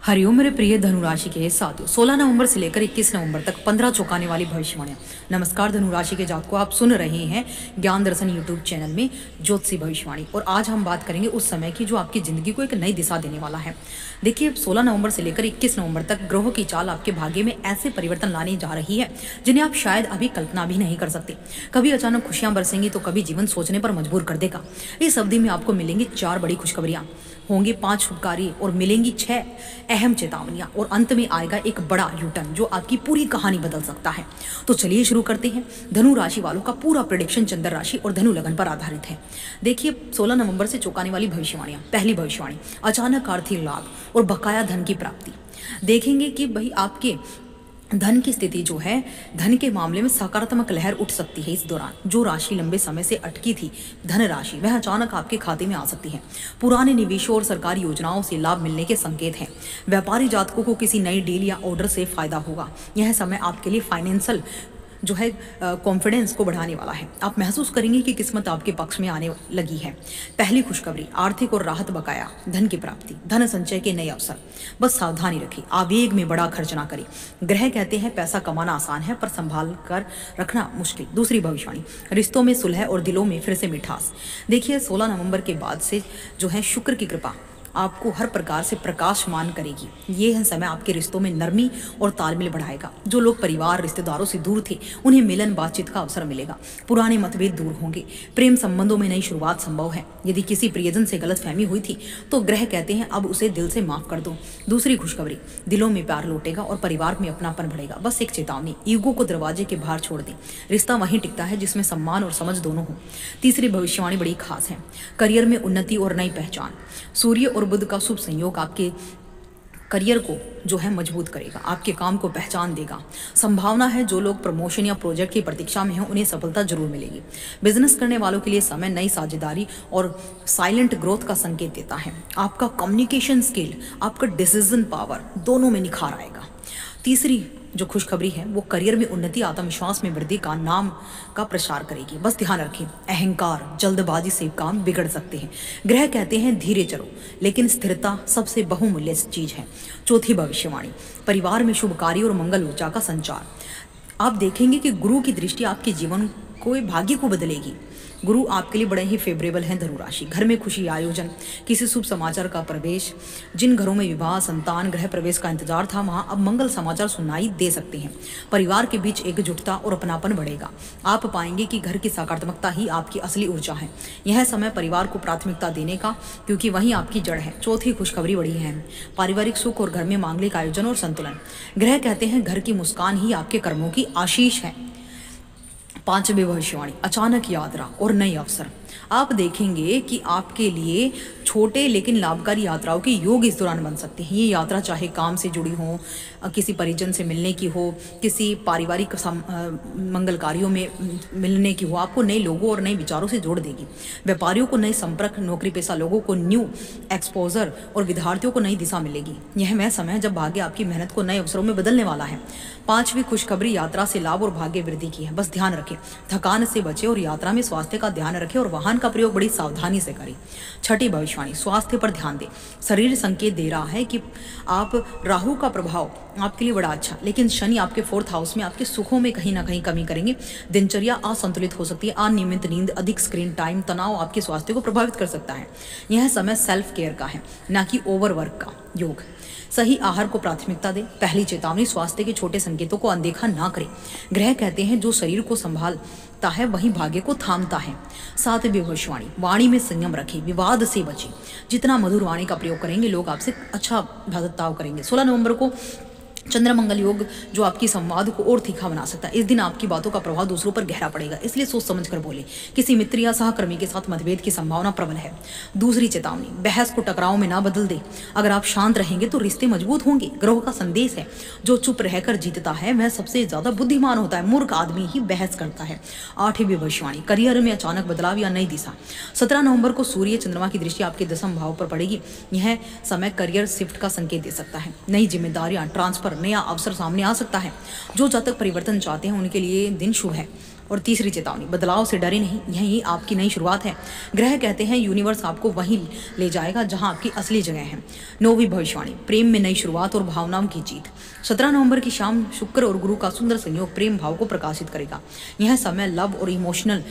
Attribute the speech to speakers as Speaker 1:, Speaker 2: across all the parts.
Speaker 1: हरिओम मेरे प्रिय धनुराशि के साथियों, 16 नवंबर से लेकर 21 नवंबर तक 15 चौंकाने वाली भविष्यवाणियां। नमस्कार धनुराशि के जातकों, आप सुन रहे हैं ज्ञान दर्शन यूट्यूब चैनल में ज्योतिषी भविष्यवाणी। और आज हम बात करेंगे उस समय की जो आपकी जिंदगी को एक नई दिशा देने वाला है। देखिए, 16 नवंबर से लेकर 21 नवंबर तक ग्रहों की चाल आपके भाग्य में ऐसे परिवर्तन लाने जा रही है जिन्हें आप शायद अभी कल्पना भी नहीं कर सकते। कभी अचानक खुशियां बरसेंगी तो कभी जीवन सोचने पर मजबूर कर देगा। इस अवधि में आपको मिलेंगी 4 बड़ी खुशखबरियां, होंगे 5 शुभ कार्य और मिलेंगी 6 अहम चेतावनियां, और अंत में आएगा एक बड़ा यूटर्न जो आपकी पूरी कहानी बदल सकता है। तो चलिए शुरू करते हैं। धनु राशि वालों का पूरा प्रेडिक्शन चंद्र राशि और धनु लगन पर आधारित है। देखिए, 16 नवंबर से चौंकाने वाली भविष्यवाणियां। पहली भविष्यवाणी, अचानक आर्थिक लाभ और बकाया धन की प्राप्ति। देखेंगे कि भाई आपके धन की स्थिति जो है, धन के मामले में सकारात्मक लहर उठ सकती है। इस दौरान जो राशि लंबे समय से अटकी थी, धन राशि, वह अचानक आपके खाते में आ सकती है। पुराने निवेशों और सरकारी योजनाओं से लाभ मिलने के संकेत हैं। व्यापारी जातकों को किसी नई डील या ऑर्डर से फायदा होगा। यह समय आपके लिए फाइनेंशियल जो है कॉन्फिडेंस को बढ़ाने वाला है। आप महसूस करेंगे कि किस्मत आपके पक्ष में आने लगी है। पहली खुशखबरी, आर्थिक और राहत, बकाया धन की प्राप्ति, धन संचय के नए अवसर। बस सावधानी रखें, आवेग में बड़ा खर्च ना करें। ग्रह कहते हैं पैसा कमाना आसान है पर संभाल कर रखना मुश्किल। दूसरी भविष्यवाणी, रिश्तों में सुलह और दिलों में फिर से मिठास। देखिए, 16 नवंबर के बाद से जो है शुक्र की कृपा आपको हर प्रकार से प्रकाशमान करेगी। ये समय आपके रिश्तों में नरमी और तालमेल बढ़ाएगा। जो लोग परिवार रिश्तेदारों से दूर थे, उन्हें मिलन बातचीत का अवसर मिलेगा। पुराने मतभेद दूर होंगे। प्रेम संबंधों में नई शुरुआत संभव है। यदि किसी प्रियजन से गलतफहमी हुई थी तो ग्रह कहते हैं अब उसे दिल से माफ कर दो। दूसरी खुशखबरी, दिलों में प्यार लौटेगा और परिवार में अपनापन बढ़ेगा। बस एक चेतावनी, ईगो को दरवाजे के बाहर छोड़ दें। रिश्ता वहीं टिकता है जिसमें सम्मान और समझ दोनों हो। तीसरी भविष्यवाणी बड़ी खास है, करियर में उन्नति और नई पहचान। सूर्य और बुध का शुभ संयोग आपके करियर को जो है मजबूत करेगा, आपके काम को पहचान देगा। संभावना है जो लोग प्रमोशन या प्रोजेक्ट की प्रतीक्षा में हैं उन्हें सफलता जरूर मिलेगी। बिजनेस करने वालों के लिए समय नई साझेदारी और साइलेंट ग्रोथ का संकेत देता है। आपका कम्युनिकेशन स्किल, आपका डिसीजन पावर दोनों में निखार आएगा। तीसरी जो खुशखबरी है वो करियर में उन्नति, आत्मविश्वास में वृद्धि का नाम का प्रसार करेगी। बस ध्यान रखें, अहंकार, जल्दबाजी से काम बिगड़ सकते हैं। ग्रह कहते हैं धीरे चलो, लेकिन स्थिरता सबसे बहुमूल्य चीज है। चौथी भविष्यवाणी, परिवार में शुभ कार्य और मंगल ऊर्जा का संचार। आप देखेंगे कि गुरु की दृष्टि आपके जीवन को, भाग्य को बदलेगी। गुरु आपके लिए बड़े ही फेवरेबल हैं धनुराशि। घर में खुशी, आयोजन, किसी शुभ समाचार का प्रवेश। जिन घरों में विवाह, संतान, गृह प्रवेश का इंतजार था, वहां अब मंगल समाचार सुनाई दे सकते हैं। परिवार के बीच एकजुटता और अपनापन बढ़ेगा। आप पाएंगे कि घर की सकारात्मकता ही आपकी असली ऊर्जा है। यह समय परिवार को प्राथमिकता देने का, क्योंकि वहीं आपकी जड़ है। चौथी खुशखबरी बड़ी है, पारिवारिक सुख और घर में मांगलिक आयोजन और संतुलन। ग्रह कहते हैं घर की मुस्कान ही आपके कर्मों की आशीष है। पांचवी भविष्यवाणी, अचानक यात्रा और नए अवसर। आप देखेंगे कि आपके लिए छोटे लेकिन लाभकारी यात्राओं के योग इस दौरान बन सकते हैं। ये यात्रा चाहे काम से जुड़ी हो, किसी परिजन से मिलने की हो, किसी पारिवारिक मंगल कार्यों में मिलने की हो, आपको नए लोगों और नए विचारों से जोड़ देगी। व्यापारियों को नए संपर्क, नौकरी पेशा लोगों को न्यू एक्सपोजर और विद्यार्थियों को नई दिशा मिलेगी। यह वह समय है जब भाग्य आपकी मेहनत को नए अवसरों में बदलने वाला है। पांचवी खुशखबरी, यात्रा से लाभ और भाग्य वृद्धि की है। बस ध्यान रखें, थकान से बचे और यात्रा में स्वास्थ्य का ध्यान रखें और वाहन का प्रयोग बड़ी सावधानी से करें। छठी भविष्यवाणी, स्वास्थ्य पर ध्यान दें। शरीर संकेत दे रहा है कि आप राहु का प्रभाव आपके लिए बड़ा अच्छा, लेकिन शनि आपके 4th हाउस में आपके सुखों में कहीं ना कहीं कमी करेंगे। दिनचर्या असंतुलित हो सकती है। अनियमित नींद, अधिक स्क्रीन टाइम, तनाव आपके स्वास्थ्य को प्रभावित कर सकता है। यह समय सेल्फ केयर का है, ना कि ओवरवर्क का। योग, सही आहार को प्राथमिकता दें। पहली चेतावनी, स्वास्थ्य के छोटे संकेतों को अनदेखा ना करें। ग्रह कहते हैं जो शरीर को संभालता है वही भाग्य को थामता है। सातवीं भविष्यवाणी, वाणी में संयम रखें, विवाद से बचें। जितना मधुर वाणी का प्रयोग करेंगे लोग आपसे अच्छा बर्ताव करेंगे। 16 नवंबर को चंद्रमंगल योग जो आपकी संवाद को और तीखा बना सकता है। इस दिन आपकी बातों का प्रभाव दूसरों पर गहरा पड़ेगा, इसलिए सोच समझ कर बोले। किसी मित्र या सहकर्मी के साथ मतभेद की संभावना प्रबल है। दूसरी चेतावनी, बहस को टकराव में ना बदल दे। अगर आप शांत रहेंगे तो रिश्ते मजबूत होंगे। ग्रहों का संदेश है, जो चुप रहकर जीतता है वह सबसे ज्यादा बुद्धिमान होता है। मूर्ख आदमी ही बहस करता है। आठवीं भविष्यवाणी, करियर में अचानक बदलाव या नई दिशा। 17 नवंबर को सूर्य चंद्रमा की दृष्टि आपके 10वें भाव पर पड़ेगी। यह समय करियर शिफ्ट का संकेत दे सकता है। नई जिम्मेदारियां, ट्रांसफर, नया अवसर सामने आ सकता है। जो जातक परिवर्तन चाहते हैं उनके लिए दिन शुभ है और तीसरी चेतावनी, बदलाव से डरे नहीं, यही आपकी नई शुरुआत है। ग्रह कहते हैं यूनिवर्स आपको वहीं ले जाएगा जहां आपकी असली जगह है। 9वीं भविष्यवाणी, प्रेम में नई शुरुआत और भावनाओं की जीत। 17 नवंबर की शाम शुक्र और गुरु का सुंदर संयोग प्रेम भाव को प्रकाशित करेगा। यह समय लव और इमोशनल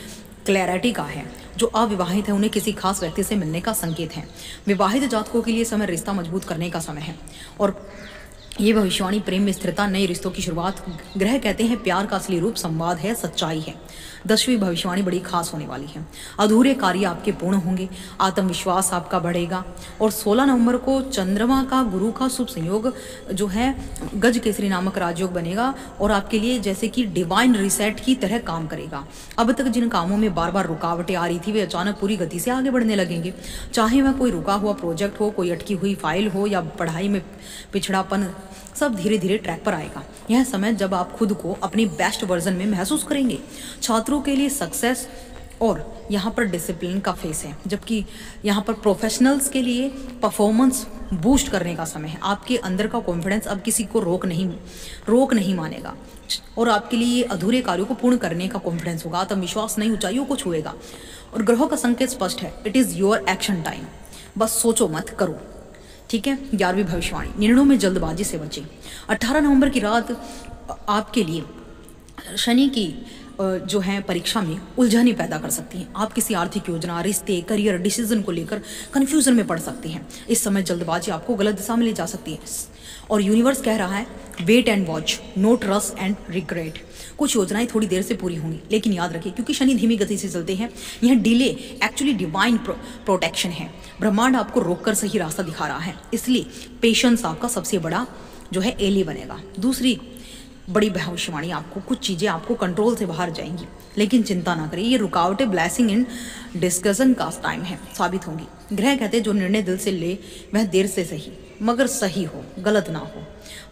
Speaker 1: क्लैरिटी का है। जो अविवाहित है उन्हें किसी खास व्यक्ति से मिलने का संकेत है। विवाहित जातकों के लिए समय रिश्ता मजबूत करने का समय है। और ये भविष्यवाणी प्रेम में स्थिरता, नए रिश्तों की शुरुआत। ग्रह कहते हैं प्यार का असली रूप संवाद है, सच्चाई है। 10वीं भविष्यवाणी बड़ी खास होने वाली है। अधूरे कार्य आपके पूर्ण होंगे, आत्मविश्वास आपका बढ़ेगा। और 16 नवंबर को चंद्रमा का गुरु का शुभ संयोग जो है गज केसरी नामक राजयोग बनेगा और आपके लिए जैसे कि डिवाइन रिसेट की तरह काम करेगा। अब तक जिन कामों में बार बार रुकावटें आ रही थी वे अचानक पूरी गति से आगे बढ़ने लगेंगे। चाहे वह कोई रुका हुआ प्रोजेक्ट हो, कोई अटकी हुई फाइल हो या पढ़ाई में पिछड़ापन, सब धीरे धीरे ट्रैक पर आएगा। यह समय जब आप खुद को अपनी बेस्ट वर्जन में महसूस करेंगे। छात्रों के लिए सक्सेस और यहाँ पर डिसिप्लिन का फेस है, जबकि यहाँ पर प्रोफेशनल्स के लिए परफॉर्मेंस बूस्ट करने का समय है। आपके अंदर का कॉन्फिडेंस अब किसी को रोक नहीं मानेगा और आपके लिए अधूरे कार्यों को पूर्ण करने का कॉन्फिडेंस होगा। आत्मविश्वास नई ऊंचाइयों को छुएगा और ग्रहों का संकेत स्पष्ट है, it is your action time. बस सोचो मत, करो। ठीक है। 11वीं भविष्यवाणी, निर्णयों में जल्दबाजी से बचें। 18 नवंबर की रात आपके लिए शनि की जो है परीक्षा में उलझने पैदा कर सकती हैं। आप किसी आर्थिक योजना, रिश्ते, करियर डिसीजन को लेकर कन्फ्यूजन में पड़ सकते हैं। इस समय जल्दबाजी आपको गलत दिशा में ले जा सकती है और यूनिवर्स कह रहा है wait and watch, not rush and regret. कुछ योजनाएं थोड़ी देर से पूरी होंगी, लेकिन याद रखिए क्योंकि शनि धीमी गति से चलते हैं, यह डिले एक्चुअली डिवाइन प्रोटेक्शन है। ब्रह्मांड आपको रोककर सही रास्ता दिखा रहा है, इसलिए पेशेंस आपका सबसे बड़ा जो है एली बनेगा। दूसरी बड़ी भविष्यवाणी, आपको कुछ चीज़ें आपको कंट्रोल से बाहर जाएंगी, लेकिन चिंता ना करिए, ये रुकावटें ब्लेसिंग इन डिस्कशन का टाइम है साबित होंगी। ग्रह कहते हैं जो निर्णय दिल से ले वह देर से सही मगर सही हो, गलत ना हो।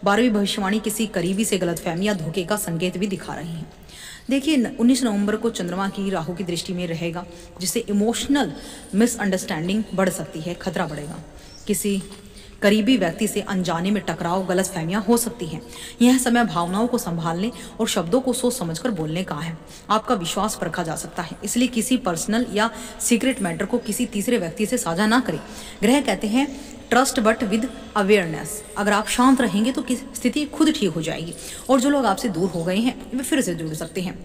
Speaker 1: 12वीं भविष्यवाणी किसी करीबी से गलतफहमी या धोखे का संकेत भी दिखा रही है। देखिए 19 नवंबर को चंद्रमा की राहु की दृष्टि में रहेगा, जिससे इमोशनल मिसअंडरस्टैंडिंग बढ़ सकती है, खतरा बढ़ेगा। किसी करीबी व्यक्ति से अनजाने में टकराव, गलतफहमियां हो सकती हैं। यह समय भावनाओं को संभालने और शब्दों को सोच समझकर बोलने का है। आपका विश्वास परखा जा सकता है, इसलिए किसी पर्सनल या सीक्रेट मैटर को किसी तीसरे व्यक्ति से साझा ना करें। ग्रह कहते हैं ट्रस्ट बट विद अवेयरनेस। अगर आप शांत रहेंगे तो स्थिति खुद ठीक हो जाएगी और जो लोग आपसे दूर हो गए हैं वे फिर से जुड़ सकते हैं।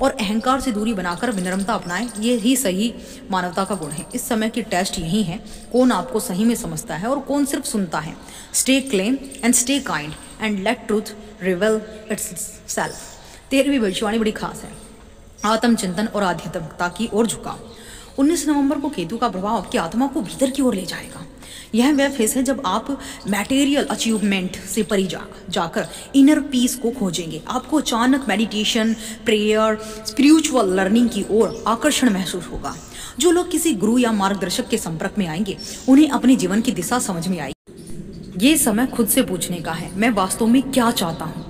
Speaker 1: और अहंकार से दूरी बनाकर विनम्रता अपनाएं, ये ही सही मानवता का गुण है। इस समय की टेस्ट यही है, कौन आपको सही में समझता है और कौन सिर्फ सुनता है। Stay claim and stay kind and let truth reveal its self. 13वीं भविष्यवाणी बड़ी खास है, आत्मचिंतन और आध्यात्मिकता की ओर झुकाव। 19 नवंबर को केतु का प्रभाव आपकी आत्मा को भीतर की ओर ले जाएगा। यह वह फेस है जब आप मटेरियल अचीवमेंट से परे जाकर इनर पीस को खोजेंगे। आपको अचानक मेडिटेशन, प्रेयर, स्पिरिचुअल लर्निंग की ओर आकर्षण महसूस होगा। जो लोग किसी गुरु या मार्गदर्शक के संपर्क में आएंगे उन्हें अपने जीवन की दिशा समझ में आएगी। ये समय खुद से पूछने का है, मैं वास्तव में क्या चाहता हूँ,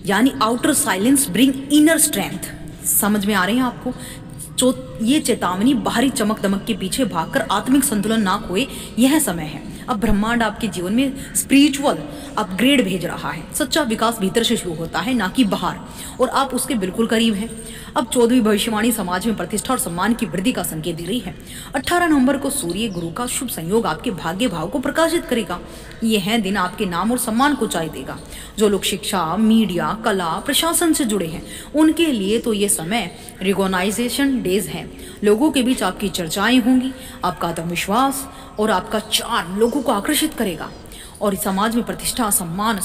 Speaker 1: यानी outer silence bring inner strength. समझ में आ रहे हैं आपको? ये चेतावनी बाहरी चमक दमक के पीछे भागकर आत्मिक संतुलन ना खोए, यह समय है। अब ब्रह्मांड आपके जीवन में स्पिरिचुअल अपग्रेड भेज रहा है। सच्चा विकास भीतर से शुरू होता है, ना कि बाहर, और आप उसके बिल्कुल करीब हैं। अब 14वीं भविष्यवाणी समाज में प्रतिष्ठा और सम्मान की वृद्धि का संकेत दे रही है। 18 नवंबर को सूर्य गुरु का शुभ संयोग आपके भाग्य भाव को प्रकाशित करेगा। यह दिन आपके नाम और सम्मान को ऊंचाई देगा। जो लोग शिक्षा, मीडिया, कला, प्रशासन से जुड़े हैं उनके लिए तो ये समय रिकॉग्नाइजेशन डेज है। लोगों के बीच आपकी चर्चाएं होंगी। आपका आत्मविश्वास और आपका चार्म लोगों को आकर्षित करेगा और समाज में प्रतिष्ठा, सम्मान,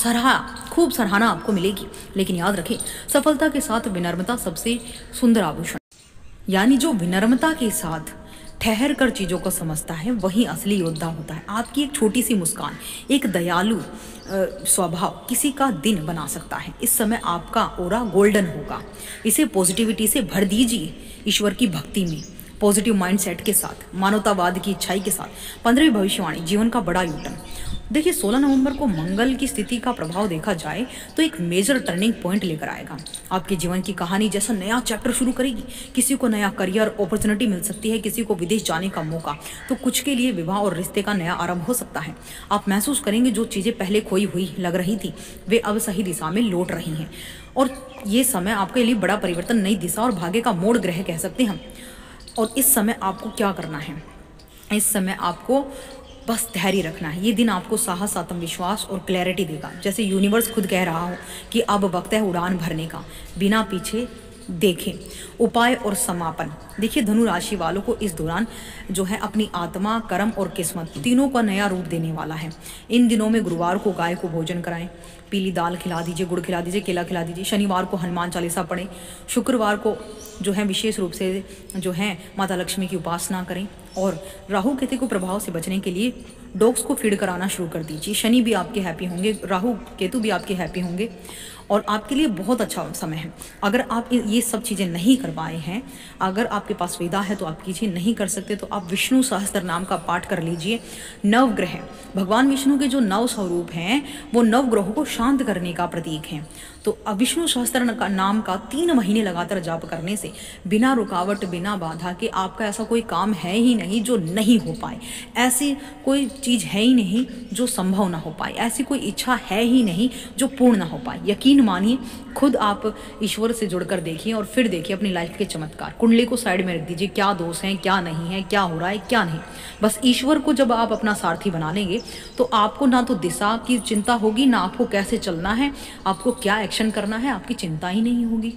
Speaker 1: खूब सराहना आपको मिलेगी। लेकिन याद रखें, सफलता के साथ विनम्रता सबसे सुंदर आभूषण, यानी जो विनम्रता के साथ ठहर कर चीज़ों को समझता है वही असली योद्धा होता है। आपकी एक छोटी सी मुस्कान, एक दयालु स्वभाव किसी का दिन बना सकता है। इस समय आपका ऑरा गोल्डन होगा, इसे पॉजिटिविटी से भर दीजिए, ईश्वर की भक्ति में, पॉजिटिव माइंडसेट के साथ, मानवतावाद की इच्छाई के साथ। 15वीं भविष्यवाणी जीवन का बड़ा यूटर्न। देखिए 16 नवंबर को मंगल की स्थिति का प्रभाव देखा जाए तो एक मेजर टर्निंग पॉइंट लेकर आएगा। आपके जीवन की कहानी जैसा नया चैप्टर शुरू करेगी। किसी को नया करियर अपॉर्चुनिटी मिल सकती है, किसी को विदेश जाने का मौका, तो कुछ के लिए विवाह और रिश्ते का नया आरंभ हो सकता है। आप महसूस करेंगे जो चीज़ें पहले खोई हुई लग रही थी वे अब सही दिशा में लौट रही हैं। और ये समय आपके लिए बड़ा परिवर्तन, नई दिशा और भाग्य का मोड़ ग्रह कह सकते हैं हम। और इस समय आपको क्या करना है? इस समय आपको बस धैर्य रखना है। ये दिन आपको साहस, आत्मविश्वास और क्लैरिटी देगा, जैसे यूनिवर्स खुद कह रहा हो कि अब वक्त है उड़ान भरने का, बिना पीछे देखें। उपाय और समापन। देखिए धनु राशि वालों को इस दौरान जो है अपनी आत्मा, कर्म और किस्मत तीनों का नया रूप देने वाला है। इन दिनों में गुरुवार को गाय को भोजन कराएं, पीली दाल खिला दीजिए, गुड़ खिला दीजिए, केला खिला दीजिए। शनिवार को हनुमान चालीसा पढ़ें। शुक्रवार को जो है विशेष रूप से जो है माता लक्ष्मी की उपासना करें। और राहु केतु को प्रभाव से बचने के लिए डॉग्स को फीड कराना शुरू कर दीजिए। शनि भी आपके हैप्पी होंगे, राहु केतु भी आपके हैप्पी होंगे और आपके लिए बहुत अच्छा समय है। अगर आप ये सब चीज़ें नहीं कर पाए हैं, अगर आपके पास विदा है तो आप कीजिए, नहीं कर सकते तो आप विष्णु सहस्त्र नाम का पाठ कर लीजिए। नवग्रह, भगवान विष्णु के जो नव स्वरूप हैं वो नव ग्रहों को शांत करने का प्रतीक हैं। तो विष्णु सहस्त्र का नाम का 3 महीने लगातार जाप करने से बिना रुकावट, बिना बाधा के आपका ऐसा कोई काम है ही नहीं जो नहीं हो पाए, ऐसी कोई चीज़ है ही नहीं जो संभव ना हो पाए, ऐसी कोई इच्छा है ही नहीं जो पूर्ण ना हो पाए। यकीन मानिए, खुद आप ईश्वर से जुड़कर देखिए और फिर देखिए अपनी लाइफ के चमत्कार। कुंडली को साइड में रख दीजिए, क्या दोष हैं, क्या नहीं है, क्या हो रहा है, क्या नहीं। बस ईश्वर को जब आप अपना सारथी बना लेंगे तो आपको ना तो दिशा की चिंता होगी, ना आपको कैसे चलना है, आपको क्या एक्शन करना है, आपकी चिंता ही नहीं होगी।